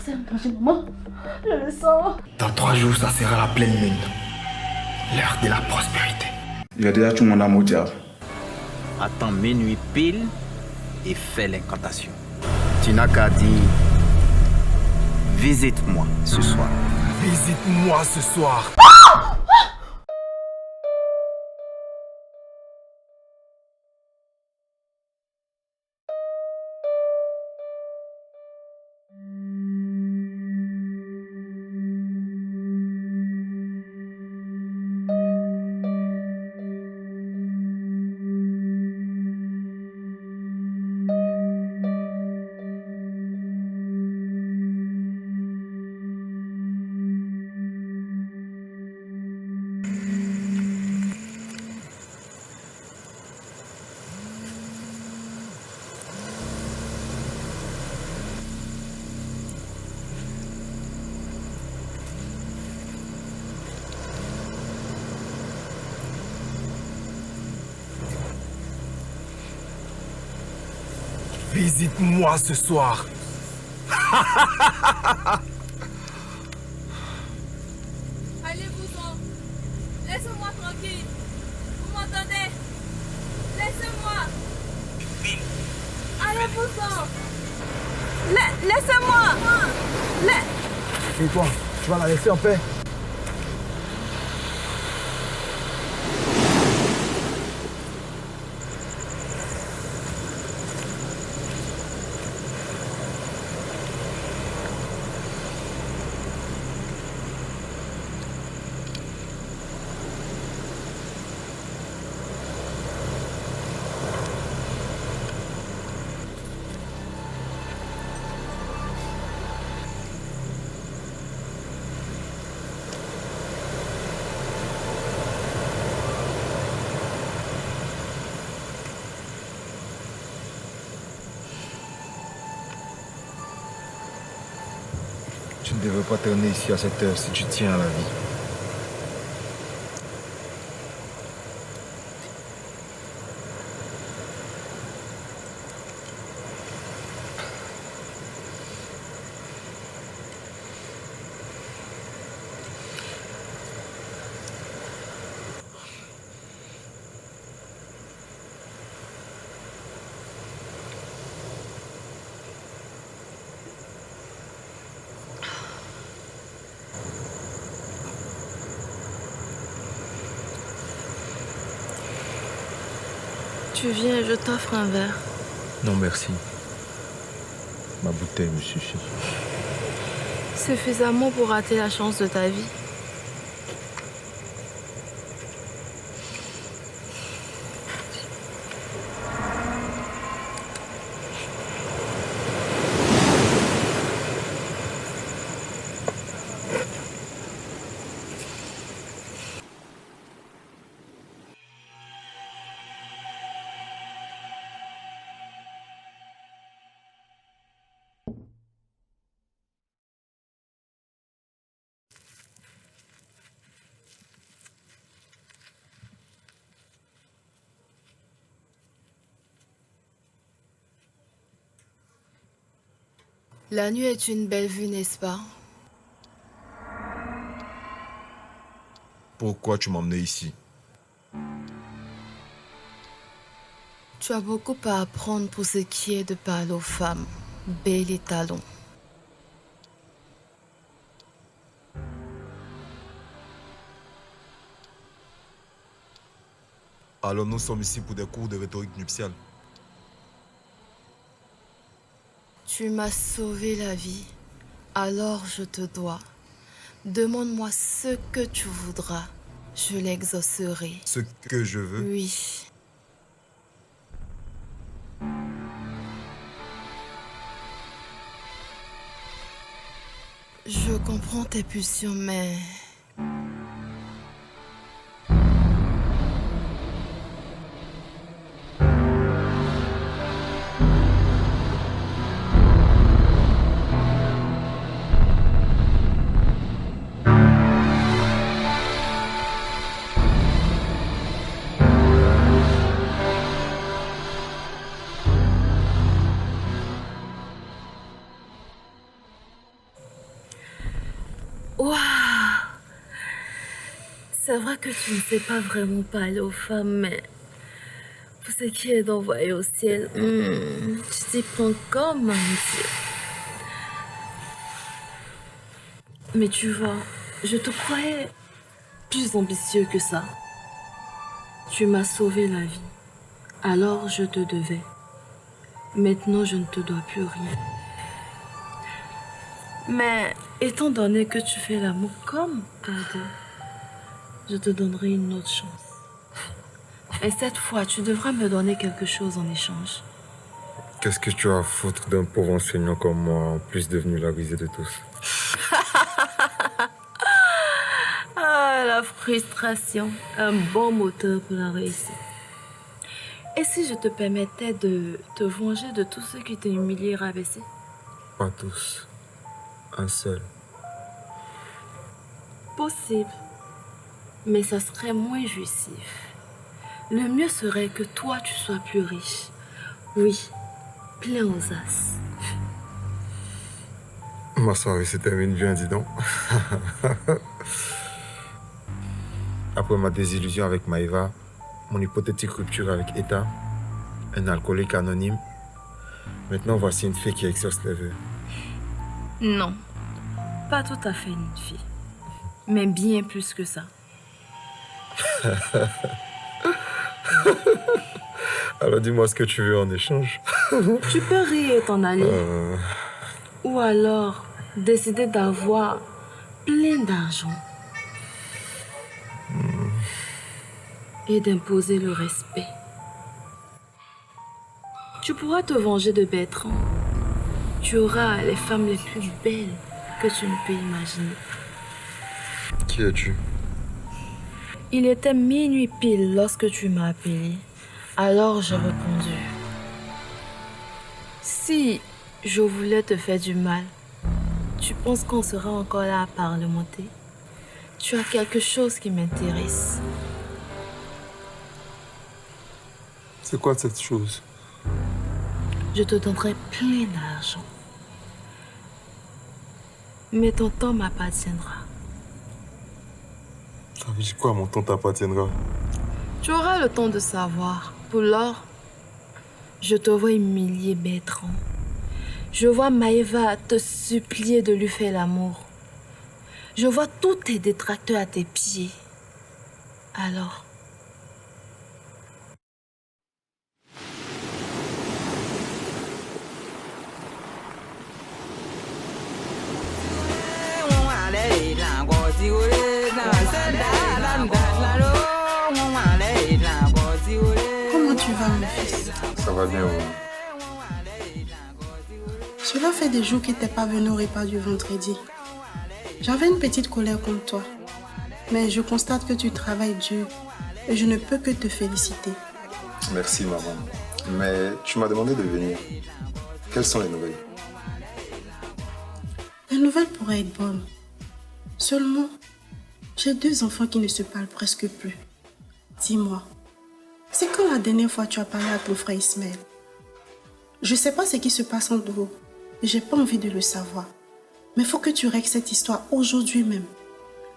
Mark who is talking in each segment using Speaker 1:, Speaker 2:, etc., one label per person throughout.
Speaker 1: C'est un danger, maman. Je le sens.
Speaker 2: Dans 3 jours, ça sera la pleine lune. L'heure de la prospérité.
Speaker 3: J'ai déjà tout mon amour au diable.
Speaker 4: Attends minuit pile et fais l'incantation. Tu n'as qu'à dire visite-moi ce soir.
Speaker 2: Visite-moi ce soir. Visite-moi ce soir.
Speaker 5: Allez-vous-en. Laissez-moi tranquille. Vous m'entendez? Laissez-moi. Allez-vous-en. Laissez-moi.
Speaker 2: Et toi, tu vas la laisser en paix?
Speaker 3: Tu ne devrais pas traîner ici à cette heure si tu tiens à la vie.
Speaker 1: Tu viens, je t'offre un verre.
Speaker 3: Non, merci. Ma bouteille me suffit.
Speaker 1: Suffisamment pour rater la chance de ta vie. La nuit est une belle vue, n'est-ce pas?
Speaker 3: Pourquoi tu m'emmenais ici?
Speaker 1: Tu as beaucoup à apprendre pour ce qui est de parler aux femmes. Belle et talons.
Speaker 3: Alors nous sommes ici pour des cours de rhétorique nuptiale.
Speaker 1: Tu m'as sauvé la vie, alors je te dois. Demande-moi ce que tu voudras, je l'exaucerai.
Speaker 3: Ce que je veux.
Speaker 1: Oui. Je comprends tes pulsions, mais... C'est vrai que tu ne sais pas vraiment parler aux femmes, mais pour ce qui est d'envoyer au ciel, tu t'y prends comme un dieu. Mais tu vois, je te croyais plus ambitieux que ça. Tu m'as sauvé la vie, alors je te devais. Maintenant, je ne te dois plus rien. Mais étant donné que tu fais l'amour comme pour deux, je te donnerai une autre chance. Et cette fois, tu devras me donner quelque chose en échange.
Speaker 3: Qu'est-ce que tu as à foutre d'un pauvre enseignant comme moi, en plus devenu la risée de tous?
Speaker 1: Ah, la frustration, un bon moteur pour la réussite. Et si je te permettais de te venger de tous ceux qui t'ont humilié et rabaissé?
Speaker 3: Pas tous. Un seul.
Speaker 1: Possible. Mais ça serait moins jouissif. Le mieux serait que toi, tu sois plus riche. Oui, plein aux as.
Speaker 3: Ma soirée se termine bien, dis donc. Après ma désillusion avec Maïva, mon hypothétique rupture avec Eta, un alcoolique anonyme, maintenant voici une fille qui exauce les vœux.
Speaker 1: Non, pas tout à fait une fille. Mais bien plus que ça.
Speaker 3: Alors dis-moi ce que tu veux en échange.
Speaker 1: Tu peux rire et t'en aller. Ou alors décider d'avoir plein d'argent. Et d'imposer le respect. Tu pourras te venger de Bertrand. Tu auras les femmes les plus belles que tu ne peux imaginer.
Speaker 3: Qui es-tu?
Speaker 1: Il était minuit pile lorsque tu m'as appelé. Alors j'ai répondu. Si je voulais te faire du mal, tu penses qu'on sera encore là à parlementer? Tu as quelque chose qui m'intéresse.
Speaker 3: C'est quoi cette chose?
Speaker 1: Je te donnerai plein d'argent. Mais ton temps m'appartiendra.
Speaker 3: Ça veut dire quoi, mon temps t'appartiendra?
Speaker 1: Tu auras le temps de savoir. Pour lors, je te vois humilier Bertrand. Je vois Maëva te supplier de lui faire l'amour. Je vois tous tes détracteurs à tes pieds. Alors,
Speaker 6: comment tu vas, mon fils?
Speaker 3: Ça va bien, oui.
Speaker 6: Cela fait des jours que t'es pas venu au repas du vendredi. J'avais une petite colère contre toi. Mais je constate que tu travailles dur et je ne peux que te féliciter.
Speaker 3: Merci, maman. Mais tu m'as demandé de venir. Quelles sont les nouvelles?
Speaker 6: Les nouvelles pourraient être bonnes. Seulement, j'ai 2 enfants qui ne se parlent presque plus. Dis-moi, c'est quand la dernière fois tu as parlé à ton frère Ismaël? Je sais pas ce qui se passe en dehors et j'ai pas envie de le savoir. Mais faut que tu règles cette histoire aujourd'hui même.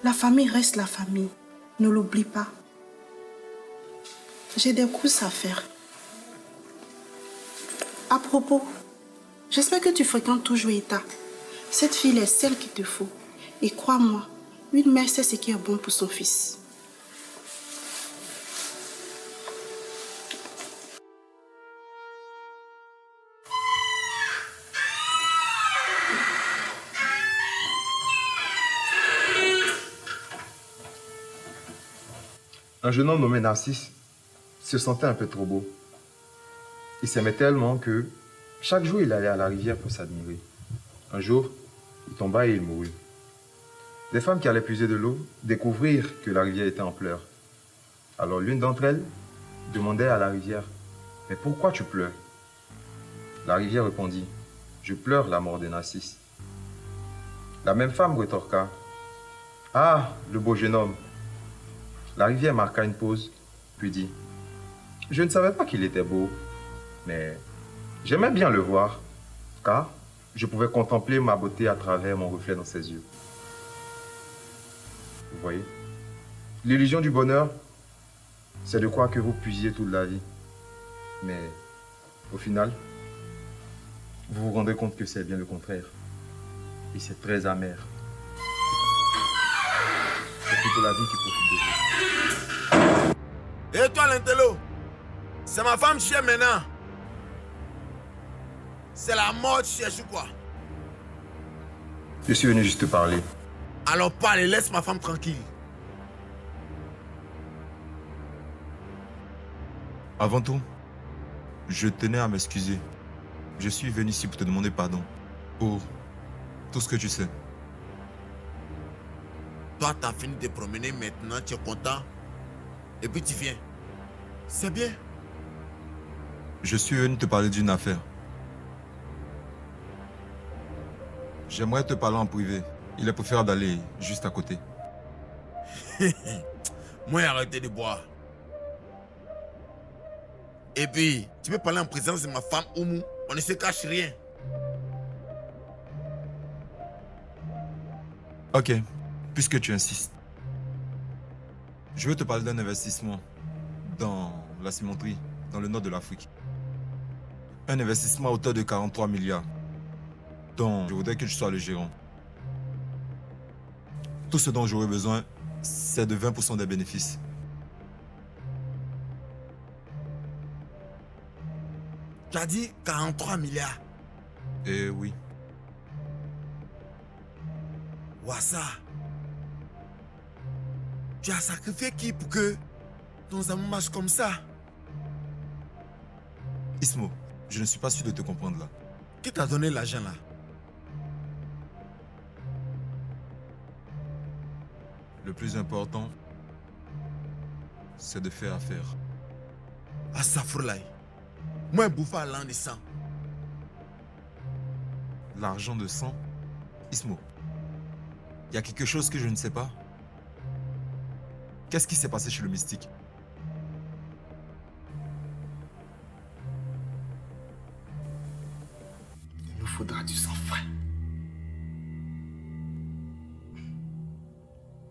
Speaker 6: La famille reste la famille. Ne l'oublie pas. J'ai des courses à faire. À propos, j'espère que tu fréquentes toujours Eta. Cette fille est celle qu'il te faut. Et crois-moi, une mère sait ce qui est bon pour son fils.
Speaker 3: Un jeune homme nommé Narcisse se sentait un peu trop beau. Il s'aimait tellement que chaque jour il allait à la rivière pour s'admirer. Un jour, il tomba et il mourut. Des femmes qui allaient puiser de l'eau découvrirent que la rivière était en pleurs. Alors l'une d'entre elles demandait à la rivière, « Mais pourquoi tu pleures ?» La rivière répondit, « Je pleure la mort de Narcisse. » La même femme rétorqua, « Ah, le beau jeune homme !» La rivière marqua une pause, puis dit, « Je ne savais pas qu'il était beau, mais j'aimais bien le voir, car je pouvais contempler ma beauté à travers mon reflet dans ses yeux. » Vous voyez? L'illusion du bonheur, c'est de croire que vous puisiez toute la vie. Mais au final, vous vous rendez compte que c'est bien le contraire. Et c'est très amer. C'est plutôt la vie qui profite de vous.
Speaker 7: Et toi, l'intello, c'est ma femme chère maintenant. C'est la mort chère ou quoi?
Speaker 3: Je suis venu juste te parler.
Speaker 7: Alors parle et laisse ma femme tranquille.
Speaker 8: Avant tout, je tenais à m'excuser. Je suis venu ici pour te demander pardon pour tout ce que tu sais.
Speaker 7: Toi, t'as fini de te promener maintenant, tu es content. Et puis tu viens. C'est bien.
Speaker 8: Je suis venu te parler d'une affaire. J'aimerais te parler en privé. Il est préférable d'aller juste à côté.
Speaker 7: Moi, arrêtez de boire. Et puis, tu peux parler en présence de ma femme Oumou. On ne se cache rien.
Speaker 8: Ok, puisque tu insistes. Je veux te parler d'un investissement dans la cimenterie, dans le nord de l'Afrique. Un investissement à hauteur de 43 milliards, dont je voudrais que tu sois le gérant. Tout ce dont j'aurais besoin, c'est de 20% des bénéfices.
Speaker 7: Tu as dit 43 milliards.
Speaker 8: Eh oui.
Speaker 7: Wassa. Tu as sacrifié qui pour que ton amour marche comme ça?
Speaker 8: Ismo, je ne suis pas sûr de te comprendre là.
Speaker 7: Qui t'a donné l'argent là?
Speaker 8: Le plus important, c'est de faire affaire.
Speaker 7: Asafroulaye. Moi, bouffa l'an de sang.
Speaker 8: L'argent de sang? Ismo, il y a quelque chose que je ne sais pas. Qu'est-ce qui s'est passé chez le mystique?
Speaker 2: Il nous faudra du sang frais.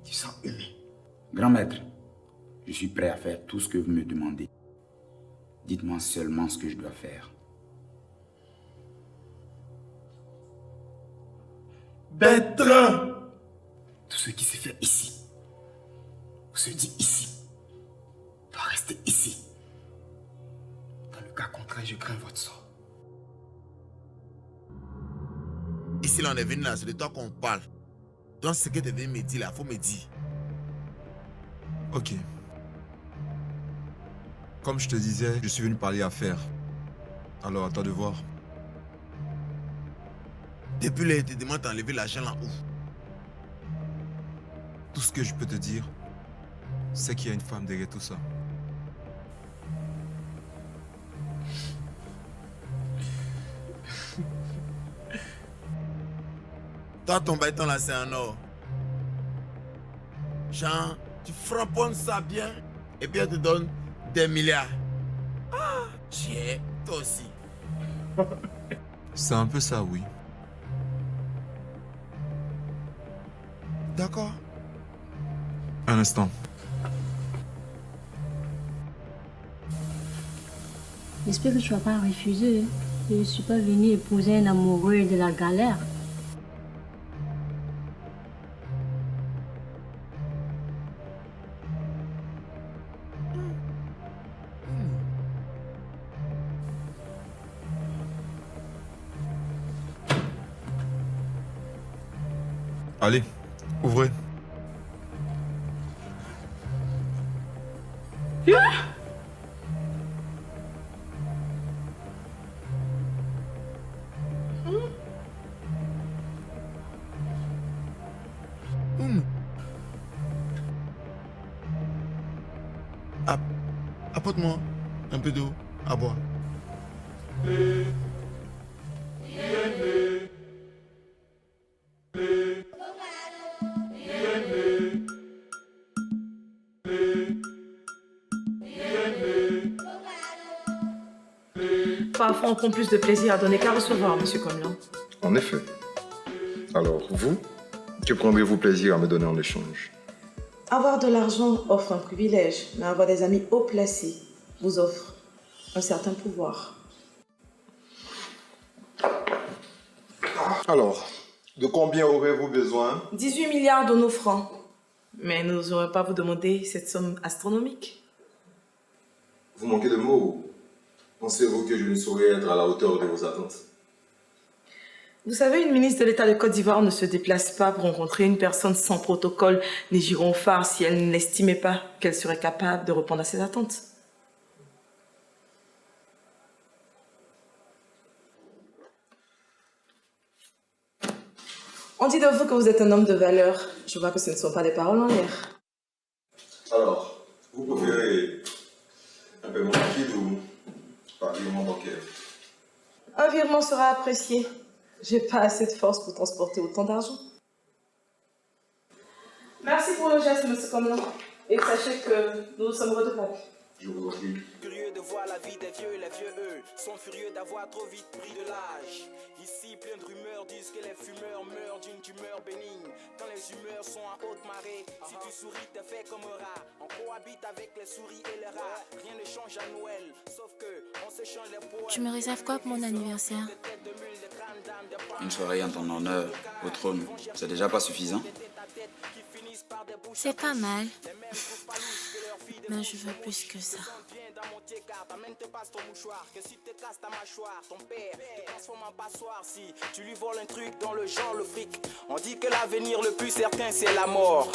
Speaker 2: Du sang humide.
Speaker 9: Grand maître, je suis prêt à faire tout ce que vous me demandez. Dites-moi seulement ce que je dois faire.
Speaker 2: Bertrand! Tout ce qui se fait ici, ou se dit ici, doit rester ici. Dans le cas contraire, je crains votre sort.
Speaker 7: Ici, là, on est venu là, c'est de toi qu'on parle. Donc, ce que tu devais me dire là, faut me dire.
Speaker 8: Ok. Comme je te disais, je suis venu parler affaires. Alors, à toi de voir.
Speaker 7: Depuis là, il te demande d'enlever l'argent là où?
Speaker 8: Tout ce que je peux te dire, c'est qu'il y a une femme derrière tout ça.
Speaker 7: Toi, ton bâton là, c'est un or. Jean, tu frapponnes ça bien et puis elle te donne des milliards. Ah, tiens, toi aussi.
Speaker 8: C'est un peu ça, oui.
Speaker 7: D'accord.
Speaker 8: Un instant.
Speaker 10: J'espère que tu vas pas refuser. Je ne suis pas venue épouser un amoureux de la galère.
Speaker 8: Allez, ouvrez.
Speaker 7: Apporte-moi un peu d'eau à boire.
Speaker 11: Parfois, on prend plus de plaisir à donner qu'à recevoir, monsieur Comlan.
Speaker 3: En effet. Alors, vous, que prendrez-vous plaisir à me donner en échange?
Speaker 11: Avoir de l'argent offre un privilège, mais avoir des amis haut placés vous offre un certain pouvoir.
Speaker 3: Alors, de combien aurez-vous besoin?
Speaker 11: 18 milliards de nos francs. Mais nous n'oserons pas vous demander cette somme astronomique.
Speaker 3: Vous manquez de mots. Pensez-vous que je ne saurais être à la hauteur de vos attentes?
Speaker 11: Vous savez, une ministre de l'État de Côte d'Ivoire ne se déplace pas pour rencontrer une personne sans protocole ni gyrophare si elle n'estimait pas qu'elle serait capable de répondre à ses attentes. On dit de vous que vous êtes un homme de valeur. Je vois que ce ne sont pas des paroles en l'air.
Speaker 3: Alors, vous préférez un paiement liquide ou par virement bancaire?
Speaker 11: Un virement sera apprécié. J'ai pas assez de force pour transporter autant d'argent. Merci pour le geste, monsieur Comelin. Et sachez que nous sommes redevables.
Speaker 3: Je vous en prie.
Speaker 12: Curieux de voir la vie des vieux, les vieux eux sont furieux d'avoir trop vite pris de l'âge. Ici, plein de rumeurs disent que les fumeurs meurent d'une tumeur bénigne. Quand les humeurs sont à haute marée, si tu souris, t'es fait comme un rat. On cohabite avec les souris et les rats. Rien ne change à Noël, sauf que on s'échange les poèmes.
Speaker 13: Tu me réserves quoi pour mon anniversaire?
Speaker 9: Une soirée en ton honneur au trône, c'est déjà pas suffisant?
Speaker 13: C'est pas mal. Mais je veux plus que ça.
Speaker 12: Tu lui voles un truc dans le genre, le fric. On dit que l'avenir le plus certain, c'est la mort.